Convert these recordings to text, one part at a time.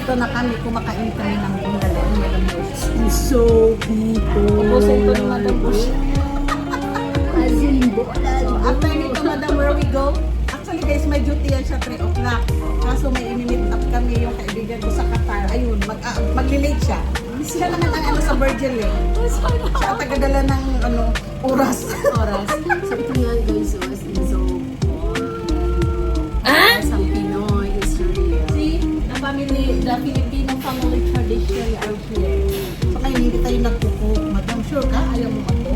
nandito na kami, kumakain kami ng bungalow ni Madam Bush. So, dito. Ubusin to ni Madam Bush. So, after nito, Madam, where we go? Actually, guys, may duty yan siya 3 o'clock. Kaso may inimit up kami yung kaibigan ko sa Qatar. Ayun, mag-relate siya. Siya naman ang ano sa Virgil eh. Siya ang tagadala ng oras. So ito nga guys, was so some Pinoy is real. See, the Filipino family tradition are here. So ngayon, hindi tayo nagkuko. Madam, sure ka? Ayaw mo ako?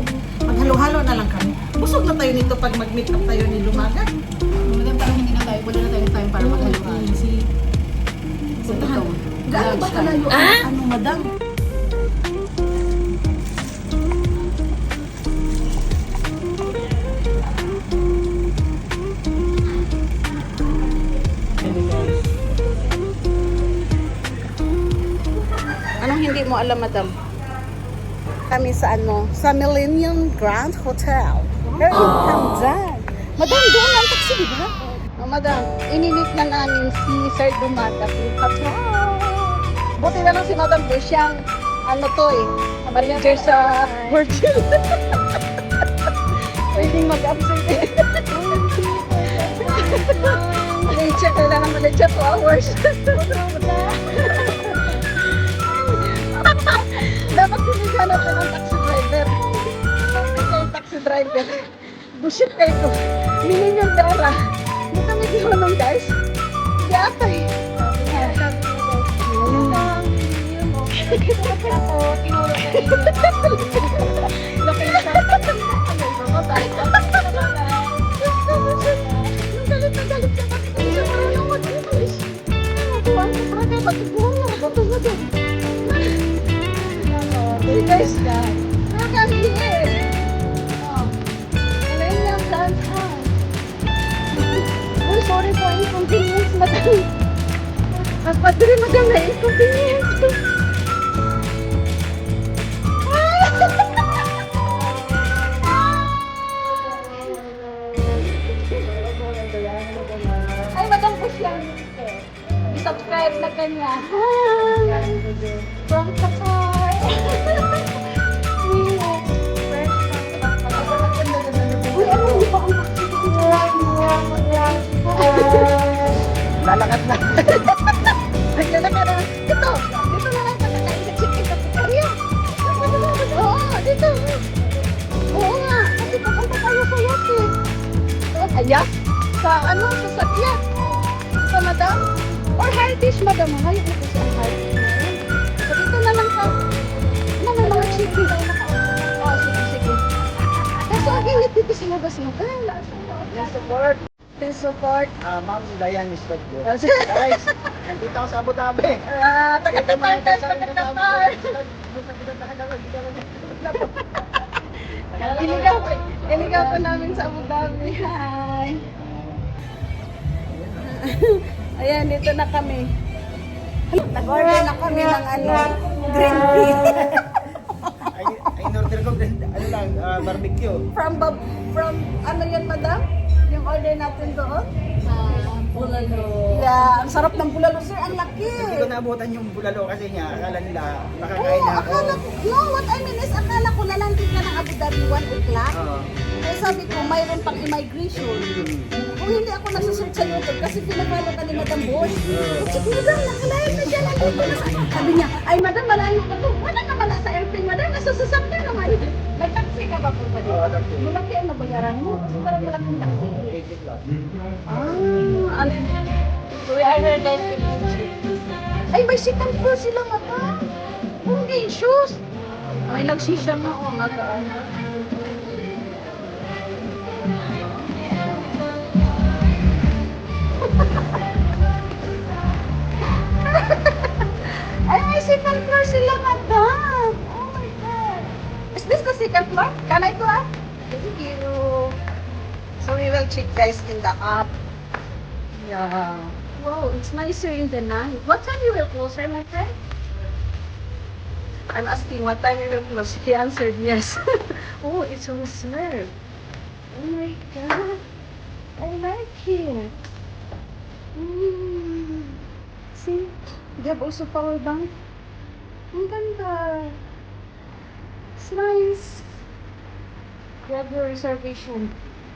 Maghalo-halo na lang kami. Busog na tayo nito pag mag-meet up tayo ni Lumagan. Madam, parang hindi na tayo, wala na tayong time para maghaluhan. See? So ito, Gaano ba kalayo? Ano, Madam? Anong hindi mo alam, Madam? Kami sa sa Millennium Grand Hotel. Here you come dyan. Madam, doon ang taxi, di ba? Oh, Madam, ininit na namin si Sir Dumata. Buti na lang si Madam Bush, siyang manager sa Virgil. Pwedeng mag-absent eh. Manager, kailangan manager 2 hours. Dapat siniganap ko ng taxi driver. Sabi ko yung taxi driver. Bullshit kayo ko. Minin yung pera. Hindi kami ginanong guys. Hindi atay. Guys, kami here. Millennium downtown. Oh, sorry for inconvenience, Madam. Padre, Madam, na inconvenience. Ay, Madam Bush yan. I-subscribe na kanya. From Qatar. Uy, ano yung ba ang lalakas na. Naglalaka na. Dito na lang kakakain sa chicken cafeteria. Oo, dito. Oo nga, kasi papunta tayo sa yate. Ayat? Sa sa sakyat. Sa Madam? Or high dish, Madam. Ngayon ito siya ang high dish. So dito na lang ka. May mga chicken tayo naka-order. Oh, sige. Kaso ang init dito sa labas mo. Please support. Ma'am Dayan Mr. Guys, nandito ako sa Abu Dhabi. Taga-Qatar. Iligaw po namin sa Abu Dhabi. Hi. Ayan, dito na kami. Nag-order na kami ng green tea. Ay, in-order ko, barbecue. From ano yan, Madam? Yung order natin doon? Bulalo. Yeah, ang sarap ng bulalo, sir. Ang laki. Hindi ko naabutan yung bulalo kasi niya, akala nila makakain na ako. What I mean is, akala ko nalandin ka ng Abu Dhabi 1 o'clock. Kaya sabi ko, mayroon pang immigration. Kung hindi ako nasusunod sa YouTube kasi pinakalo ka ni Madam Bush. Sige, Madam, nakalayan na siya. Nandito na sa... Sabi niya, ay Madam, malayo ka to. Wala naman na sa airplane, Madam. Nasusasakyan naman. Nag-taxi ka ba po pa dito? Malaki ang nabayaran mo. Kasi parang malaking taxi. Ano? We are here guys. Ay, may second floor sila, Madam. Hindi, shoes. May nagsisya na ako, Madam. Ay, may second floor sila, Madam. Oh my God. Is this the second floor? Can I go up? Thank you. So we will check guys in the app. Yeah. Wow, it's nicer in the night. What time you will close, right, my friend? I'm asking what time you will close. He answered yes. Oh, it's all served. Oh my God. I like it. See? They have also power bank. Ang ganda. It's nice. They have your reservation.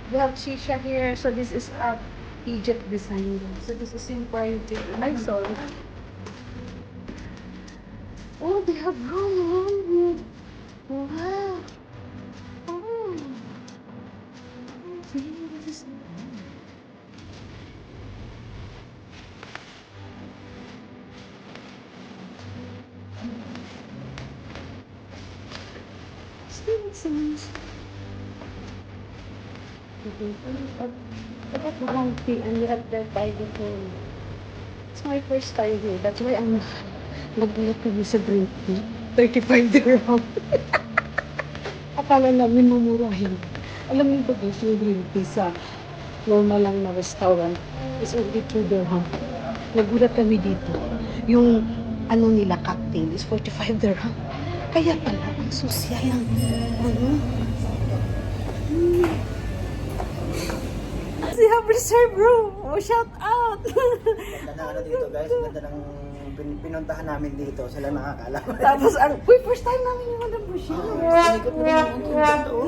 They have shisha here. So this is a Egypt design. So this is in private. Nice all. Oh, they have room. Wow. Oh. This is Stevenson's. Dapat mukhang tea and you have that by the phone. It's my first time here. That's why I'm nagulat kami sa drink tea. 35 dirham. Akala namin mumurahin. Alam mo ba guys, yung green tea sa normal lang na restaurant is only 2 dirham. Nagulat kami dito. Yung ano nila cocktail is 45 dirham. Kaya pala, ang sosyal ng ano. They have reserved room. Oh, shout out. Ganda ng ano dito guys, ganda ng pinuntahan namin dito. Sila nakakaalam. Tapos, first time namin yung Madam Rochelle. Sinikot mo yung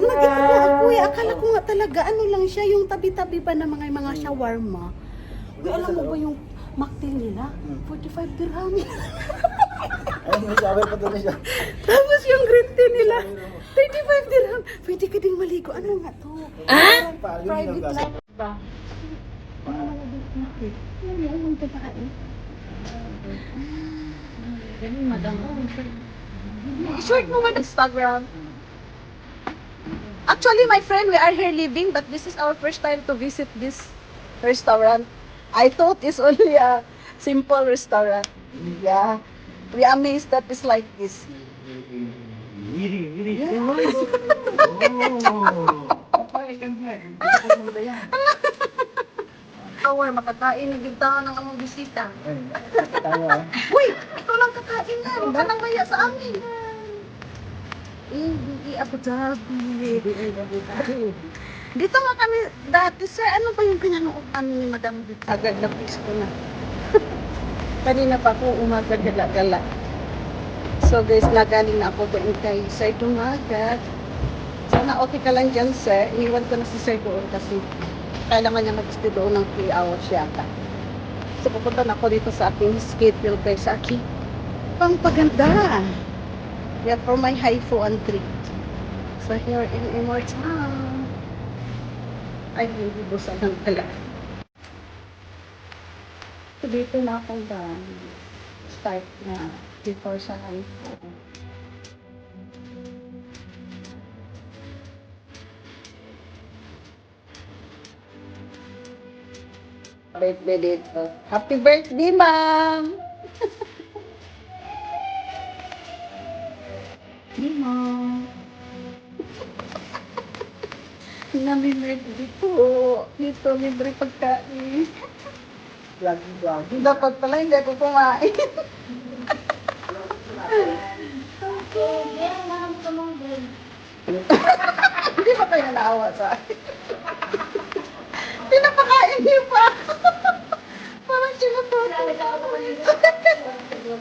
Nagkakala ako eh. Akala ko nga talaga, ano lang siya, yung tabi-tabi pa na mga shawarma. Uy, alam mo ba yung mocktail nila? 45 dirham. Ay, may shower pa doon siya. Tapos yung green tea nila, 35 dirham. Pwede ka ding maligo. Ano nga to? Private life ba? Ano yan? Ang tabain. Ganun, madam. Short mo man Instagram. Actually, my friend, we are here living, but this is our first time to visit this restaurant. I thought it's only a simple restaurant. Yeah. We are amazed that it's like this. Power, makakain, nagigtahan ng among bisita. Uy, ito lang kakain na. Huwag ka nang maya sa amin. ABE Abu Dhabi. Dito nga kami dati, sir. Ano ba yung pinanood ni Madam dito? Agad na fix ko na. Kanina pa ako umaga gala-gala. So guys, nagaling na ako doon kay Sir Dumagat. Sana okay ka lang dyan, sir. Iniwan ko na si Sir doon kasi kailangan niya mag-stay doon ng 3 hours yata. So pupunta na ako dito sa aking schedule guys, sa aking pangpaganda. Yeah, for my haifu and treat. So here in Immortal. Ay, hindi busan ng pala. So dito na akong start na before sa haifu. Birthday dito. Happy birthday, ma'am! Hey, ma'am! Namin birthday po. Dito, libre pagkain. Vlog. Dapat pala hindi ako kumain. Hindi ba kayo naawa sa akin? Pinapakain niyo pa. Parang sinutuloy ako dito.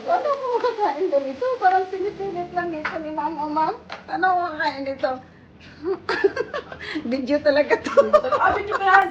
Ano ko makakain dito? Parang pinipilit lang ito ni ma'am o ma'am. Ano ko makakain dito? Video talaga to. Video ka yan!